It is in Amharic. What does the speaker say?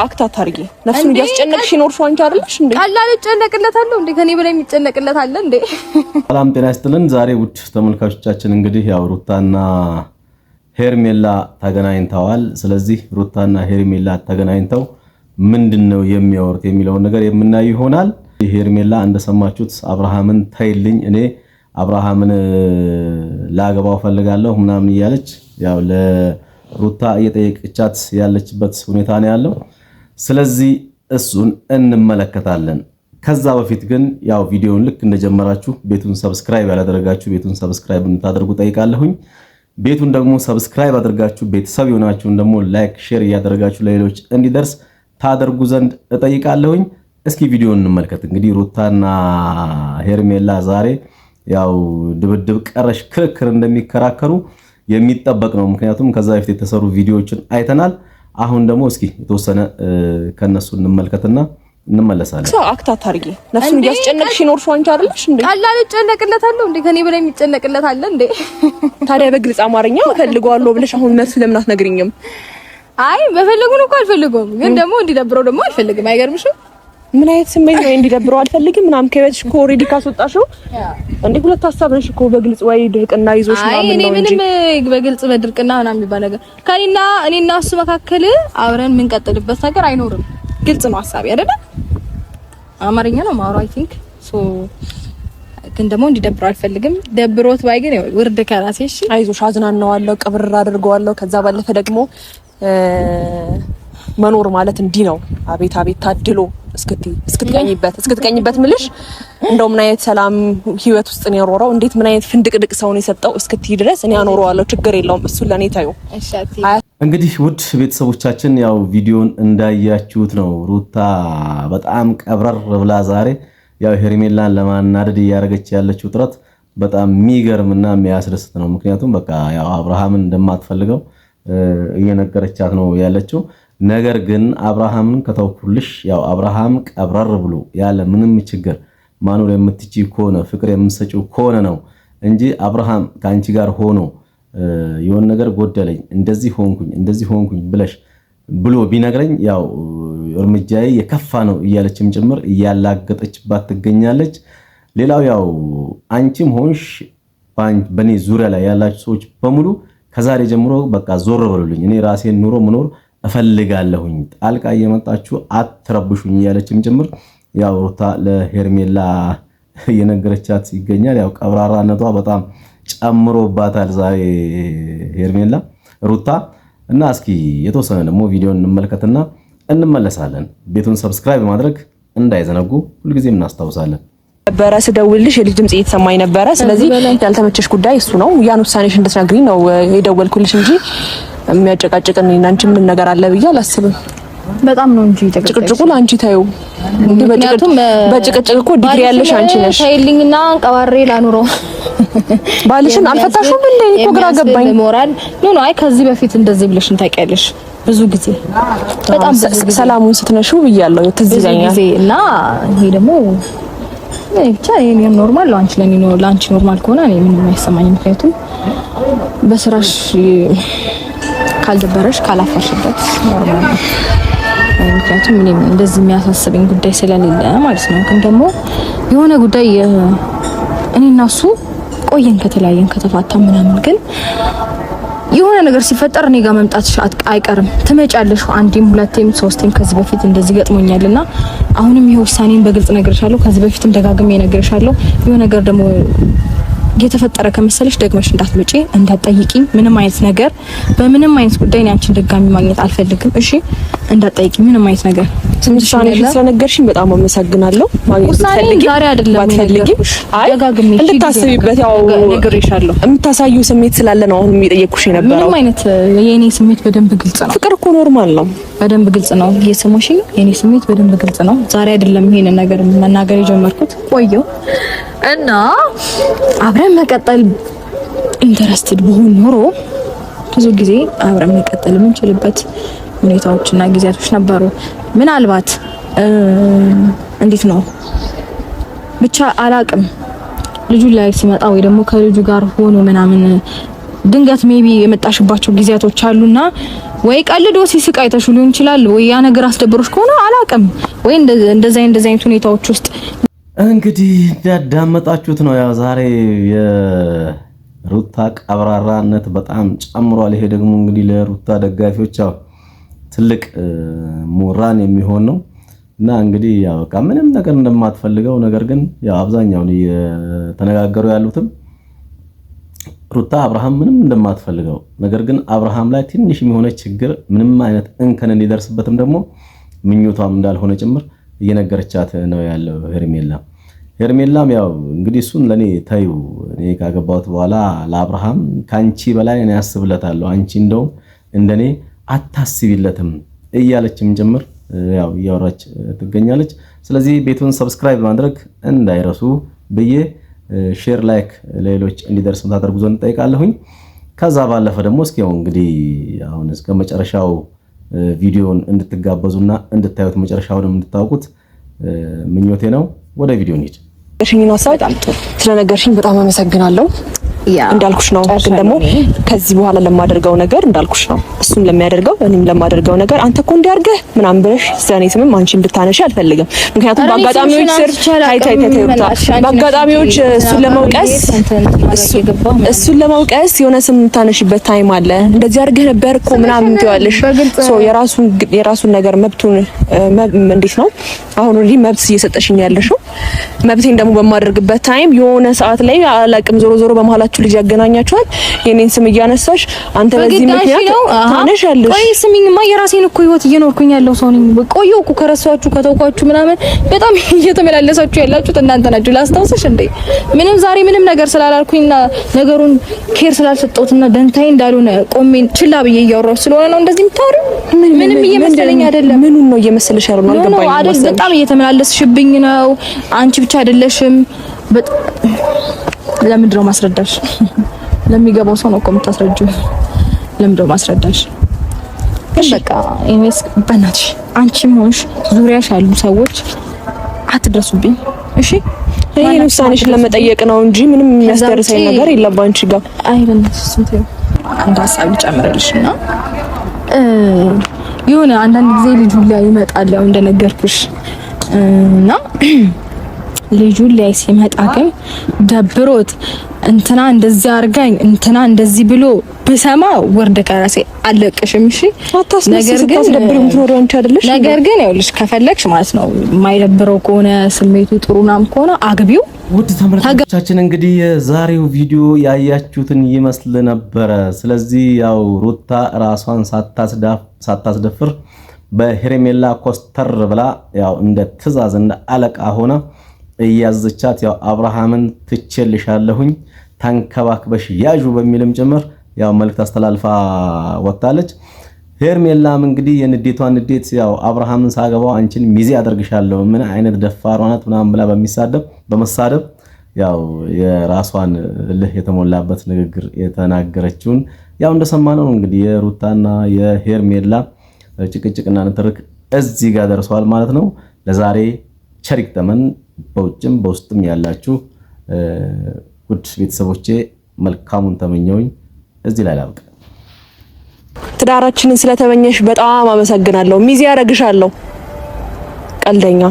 አክታ ታርጊ ነፍሱን ያስጨነቅሽ ይኖርሽ አንቺ አይደልሽ እንዴ? ቀላል ጨነቅለታለሁ እንዴ? ከኔ በላይ የሚጨነቅለት አለ እንዴ? ሰላም ጤና ይስጥልን። ዛሬ ውድ ተመልካቾቻችን እንግዲህ ያው ሩታና ሄርሜላ ተገናኝተዋል። ስለዚህ ሩታና ሄርሜላ ተገናኝተው ምንድነው የሚያወሩት የሚለውን ነገር የምናይ ይሆናል። ሄርሜላ እንደሰማችሁት አብርሃምን ታይልኝ እኔ አብርሃምን ላገባው ፈልጋለሁ ምናምን እያለች ያው ለሩታ እየጠየቀቻት ያለችበት ሁኔታ ነው ያለው። ስለዚህ እሱን እንመለከታለን። ከዛ በፊት ግን ያው ቪዲዮውን ልክ እንደጀመራችሁ ቤቱን ሰብስክራይብ ያላደረጋችሁ ቤቱን ሰብስክራይብ እንድታደርጉ ጠይቃለሁኝ። ቤቱን ደግሞ ሰብስክራይብ አድርጋችሁ ቤተሰብ የሆናችሁን ደግሞ ላይክ ሼር እያደረጋችሁ ለሌሎች እንዲደርስ ታደርጉ ዘንድ እጠይቃለሁኝ። እስኪ ቪዲዮውን እንመልከት። እንግዲህ ሩታና ሄርሜላ ዛሬ ያው ድብድብ ቀረሽ ክርክር እንደሚከራከሩ የሚጠበቅ ነው። ምክንያቱም ከዛ በፊት የተሰሩ ቪዲዮዎችን አይተናል። አሁን ደግሞ እስኪ የተወሰነ ከነሱ እንመልከትና እንመለሳለን። ሰው አክታ ታርጊ ነፍሱን ያስጨነቅሽ ይኖርሽ አንቺ አይደልሽ እንዴ? ቀላል ጨነቅለታለሁ እንዴ? ከኔ በላይ የሚጨነቅለት አለ እንዴ? ታዲያ በግልጽ አማርኛ ፈልገዋለሁ ብለሽ አሁን መልስ ለምን አትነግሪኝም? አይ በፈልጉን እኮ አልፈልጉም፣ ግን ደግሞ እንዲደብረው ደግሞ አልፈልግም። አይገርምሽም? ምን አይነት ስሜት ነው እንዲደብረው አልፈልግም ምናምን ከቤትሽ እኮ ኦሬዲ ካስወጣሽው እንዴ ሁለት ሐሳብ ነሽ እኮ በግልጽ ወይ ድርቅና ይዞሽ ምናምን ነው እንጂ። አይ ምንም በግልጽ በድርቅና ምናምን የሚባል ነገር እኔና እሱ መካከል አብረን የምንቀጥልበት ነገር አይኖርም። ግልጽ ነው ሐሳቤ አይደለ? አማርኛ ነው ማውራው አይ ቲንክ ሶ ግን ደግሞ እንዲደብረው አልፈልግም። ደብሮት ባይ ግን ውርድ ከራሴ እሺ፣ አይዞሽ አዝናናዋለሁ፣ ቅብር አድርገዋለሁ። ከዛ ባለፈ ደግሞ መኖር ማለት እንዲህ ነው። አቤት አቤት ታድሎ እስክትቀኝበት ምልሽ እንደው ምን አይነት ሰላም ህይወት ውስጥ ነው የኖረው? እንዴት ምን አይነት ፍንድቅድቅ ሰው ነው የሰጠው? እስክትይ ድረስ እኔ አኖረዋለሁ፣ ችግር የለውም። እሱ ለኔ ታዩ። እንግዲህ ውድ ቤተሰቦቻችን ያው ቪዲዮን እንዳያችሁት ነው። ሩታ በጣም ቀብረር ብላ ዛሬ ያው ሄርሜላን ለማናደድ እያደረገች ያለችው ጥረት በጣም የሚገርምና የሚያስደስት ነው። ምክንያቱም በቃ ያው አብርሃምን እንደማትፈልገው እየነገረቻት ነው ያለችው። ነገር ግን አብርሃምን ከተውኩልሽ ያው አብርሃም ቀብረር ብሎ ያለ ምንም ችግር ማኑል የምትጪ ከሆነ ፍቅር የምትሰጪው ከሆነ ነው እንጂ አብርሃም ካንቺ ጋር ሆኖ የሆነ ነገር ጎደለኝ እንደዚህ ሆንኩኝ ብሎ ቢነግረኝ ያው እርምጃዬ የከፋ ነው እያለችም ጭምር እያላገጠችባት ትገኛለች። ሌላው ያው አንቺም ሆንሽ በኔ ዙሪያ ላይ ያላችሁ ሰዎች በሙሉ ከዛሬ ጀምሮ በቃ ዞር በሉልኝ፣ እኔ ራሴን ኑሮ መኖር እፈልጋለሁኝ፣ ጣልቃ እየመጣችሁ አትረብሹኝ እያለችም ጭምር ያው ሩታ ለሄርሜላ እየነገረቻት ይገኛል። ያው ቀብራራነቷ በጣም ጨምሮባታል ዛሬ ሄርሜላ ሩታ እና እስኪ የተወሰነ ደግሞ ቪዲዮን እንመልከትና እንመለሳለን። ቤቱን ሰብስክራይብ ማድረግ እንዳይዘነጉ ሁልጊዜም እናስታውሳለን። በራ ስደውልሽ የልጅ ድምጽ እየተሰማኝ ነበረ። ስለዚህ ያልተመቸሽ ጉዳይ እሱ ነው። ያን ውሳኔሽ እንድትነግሪኝ ነው የደወልኩልሽ እንጂ የሚያጨቃጭቅን እናንቺ ምን ነገር አለ ብዬ አላስብም። በጣም ነው እንጂ ጭቅጭቁ ላንቺ ታዩ እንዴ? በጭቅጭቅ እኮ ዲግሪ ያለሽ አንቺ ነሽ። ታይልኝና አንቀባሬ ላኑሮ ባልሽን አልፈታሽም እንዴ? እኮ ግራ ገባኝ። ሞራል ኖ አይ ከዚህ በፊት እንደዚህ ብለሽን ታውቂያለሽ ብዙ ጊዜ በጣም ሰላሙን ስትነሹ ብያለሁ ትዝ ይለኛል። እና ይሄ ደግሞ ብቻ ይሄን ኖርማል ነው። ላንቺ ኖርማል ከሆነ እኔ ምንም አይሰማኝም። ምክንያቱም በስራሽ ካልደበረሽ ካላፈርሽበት ኖርማል ነው። ምክንያቱም ምንም እንደዚህ የሚያሳስበኝ ጉዳይ ስለሌለ ማለት ነው። ግን ደግሞ የሆነ ጉዳይ እኔና እሱ ቆየን ከተለያየን ከተፋታ ምናምን ግን የሆነ ነገር ሲፈጠር እኔ ጋር መምጣትሽ አይቀርም። ትመጫለሽ አንዴም ሁለቴም ሶስቴም ከዚህ በፊት እንደዚህ ገጥሞኛልና አሁንም ይሄ ውሳኔን በግልጽ ነግሬሻለሁ። ከዚህ በፊትም ደጋግሜ ነግሬሻለሁ። የሆነ ነገር ደግሞ የተፈጠረ ከመሰለሽ ደግመሽ እንዳትመጪ እንዳትጠይቂኝ። ምንም አይነት ነገር በምንም አይነት ጉዳይ እኔ አንቺን ድጋሚ ማግኘት አልፈልግም። እሺ እንዳትጠይቂኝ ምንም አይነት ነገር። ትንሽሻኔ ስለነገርሽኝ በጣም አመሰግናለሁ። ማግኘት ፈልጊ ዛሬ አይደለም ፈልጊ ደጋግሜ እንድታስቢበት ያው ነግሬሻለሁ። የምታሳዩ ስሜት ስላለ ነው አሁን የሚጠየቅኩሽ የነበረው። ምንም አይነት የኔ ስሜት በደንብ ግልጽ ነው። ፍቅር እኮ ኖርማል ነው። በደንብ ግልጽ ነው። እየሰማሽኝ የኔ ስሜት በደንብ ግልጽ ነው። ዛሬ አይደለም ይሄን ነገር መናገር የጀመርኩት ቆየው እና አብረን መቀጠል ኢንተረስትድ በሆን ኖሮ ብዙ ጊዜ አብረን መቀጠል የምንችልበት ሁኔታዎችና ጊዜያቶች ነበሩ። ምናልባት እንዴት ነው ብቻ አላቅም ልጁ ላይ ሲመጣ ወይ ደግሞ ከልጁ ጋር ሆኖ ምናምን ድንገት ሜቢ የመጣሽባቸው ጊዜያቶች አሉና ወይ ቀልዶ ሲስቅ አይተሽ ሊሆን ይችላል፣ ወይ ያ ነገር አስደብሮሽ ከሆነ አላውቅም፣ ወይ እንደዛ አይነት ሁኔታዎች ውስጥ እንግዲህ እንዳዳመጣችሁት ነው። ያው ዛሬ የሩታ ቀብራራነት በጣም ጨምሯል። ይሄ ደግሞ እንግዲህ ለሩታ ደጋፊዎች ያው ትልቅ ሞራን የሚሆን ነው እና እንግዲህ ያው በቃ ምንም ነገር እንደማትፈልገው ነገር ግን ያው አብዛኛውን እየተነጋገሩ ያሉትም ሩታ አብርሃም ምንም እንደማትፈልገው ነገር ግን አብርሃም ላይ ትንሽ የሚሆነ ችግር ምንም አይነት እንከን እንዲደርስበትም ደግሞ ምኞቷም እንዳልሆነ ጭምር እየነገረቻት ነው ያለው ሄርሜላም ያው እንግዲህ እሱን ለኔ ታዩ እኔ ካገባሁት በኋላ ለአብርሃም ካንቺ በላይ እኔ አስብለታለሁ አንቺ እንደው እንደኔ አታስቢለትም እያለችም ጭምር ያው እያወራች ትገኛለች። ስለዚህ ቤቱን ሰብስክራይብ ማድረግ እንዳይረሱ ብዬ ሼር ላይክ ለሌሎች እንዲደርስ ታደርጉ ዘንድ ጠይቃለሁኝ። ከዛ ባለፈ ደግሞ እስኪ እንግዲህ አሁን እስከ መጨረሻው ቪዲዮን እንድትጋበዙና እንድታዩት መጨረሻውንም እንድታውቁት ምኞቴ ነው። ወደ ቪዲዮ እንሂድ። እሺኝና ስለነገርሽኝ በጣም አመሰግናለሁ። እንዳልኩሽ ነው ግን ደግሞ ከዚህ በኋላ ለማደርገው ነገር እንዳልኩሽ ነው እሱም ለሚያደርገው እኔም ለማደርገው ነገር አንተ እኮ እንዲያርገህ ምናምን ብለሽ ዘኔ ስምም አንቺ እንድታነሺ አልፈልግም። ምክንያቱም በአጋጣሚዎች በአጋጣሚዎች እሱን ለመውቀስ የሆነ ስም ታነሺበት ታይም አለ። እንደዚህ አድርገህ ነበር እኮ ምናምን ትይዋለሽ። ሶ የራሱን ነገር መብቱን እንዴት ነው አሁን ወዲህ መብት እየሰጠሽኝ ያለሽው መብቴን ደግሞ በማደርግበት ታይም የሆነ ሰዓት ላይ አላቅም ዞሮ በመሃላችሁ ልጅ ያገናኛችኋል። የኔን ስም እያነሳሽ አንተ በዚህ ምክንያት ታነሻለሽ። ቆይ ስሚኝማ የራሴን እኮ ህይወት እየኖርኩኝ ያለው ሰው ነኝ። ቆየሁ እኮ ከረሳችሁ ከተውኳችሁ ምናምን በጣም እየተመላለሳችሁ ያላችሁት እናንተ ናችሁ። ላስታውስሽ እንዴ ምንም ዛሬ ምንም ነገር ስላላልኩኝና ነገሩን ኬር ስላልሰጠሁትና ደንታዬ እንዳልሆነ ቆሜን ችላ ብዬ እያወራሁ ስለሆነ ነው እንደዚህ የምታወሪው። ምንም እየመሰለኝ አይደለም። ምኑን ነው እየመሰለሽ ያለው? አልገባኝም። በጣም እየተመላለስሽብኝ ነው። አንቺ ብቻ አይደለሽም። ለምንድነው ማስረዳሽ? ለሚገባው ሰው ነው እኮ የምታስረጂው። ለምንድነው ማስረዳሽ? በቃ ኢንቨስ በእናትሽ አንቺም ሆንሽ ዙሪያሽ ያሉ ሰዎች አትድረሱብኝ እሺ። ይሄን ውሳኔሽን ለመጠየቅ ነው እንጂ ምንም የሚያስደርሰኝ ነገር የለም አንቺ ጋር። አይደለም ስንት አንድ ሀሳብ ልጨምርልሽና የሆነ አንዳንድ ጊዜ ልጁ ላይ ይመጣል ያው እንደነገርኩሽ እና ልጁ ላይ ሲመጣ ግን ደብሮት እንትና እንደዚህ አርጋኝ እንትና እንደዚህ ብሎ በሰማ ወርደ ከራሴ አለቅሽም። እሺ ነገር ግን ታስደብሪው ምትኖረው አንቺ አይደለሽ። ነገር ግን ይኸውልሽ ከፈለግሽ ማለት ነው የማይደብረው ከሆነ ስሜቱ ጥሩናም ከሆነ አግቢው። ውድ ተመልካቾቻችን እንግዲህ የዛሬው ቪዲዮ ያያችሁትን ይመስል ነበረ። ስለዚህ ያው ሩታ ራሷን ሳታስደፍር በሄርሜላ ኮስተር ብላ ያው እንደ ትዕዛዝ እንደ አለቃ ሆነ እያዘቻት ያው አብርሃምን ትቼልሻለሁኝ ተንከባክበሽ ያዡ በሚልም ጭምር ያው መልእክት አስተላልፋ ወጣለች። ሄርሜላም እንግዲህ የንዴቷን ንዴት ያው አብርሃምን ሳገባው አንቺን ሚዜ አደርግሻለሁ ምን አይነት ደፋር ሆናት ምናምን ብላ በመሳደብ ያው የራሷን ልህ የተሞላበት ንግግር የተናገረችውን ያው እንደሰማነው እንግዲህ የሩታና የሄርሜላ ጭቅጭቅና ንትርክ እዚህ ጋር ደርሷል ማለት ነው። ለዛሬ ቸሪክ ተመን በውጭም በውስጥም ያላችሁ ውድ ቤተሰቦቼ መልካሙን ተመኘውኝ። እዚህ ላይ ላብቃ። ትዳራችንን ስለተመኘሽ በጣም አመሰግናለሁ። ሚዜ ያረግሻለሁ። ቀልደኛ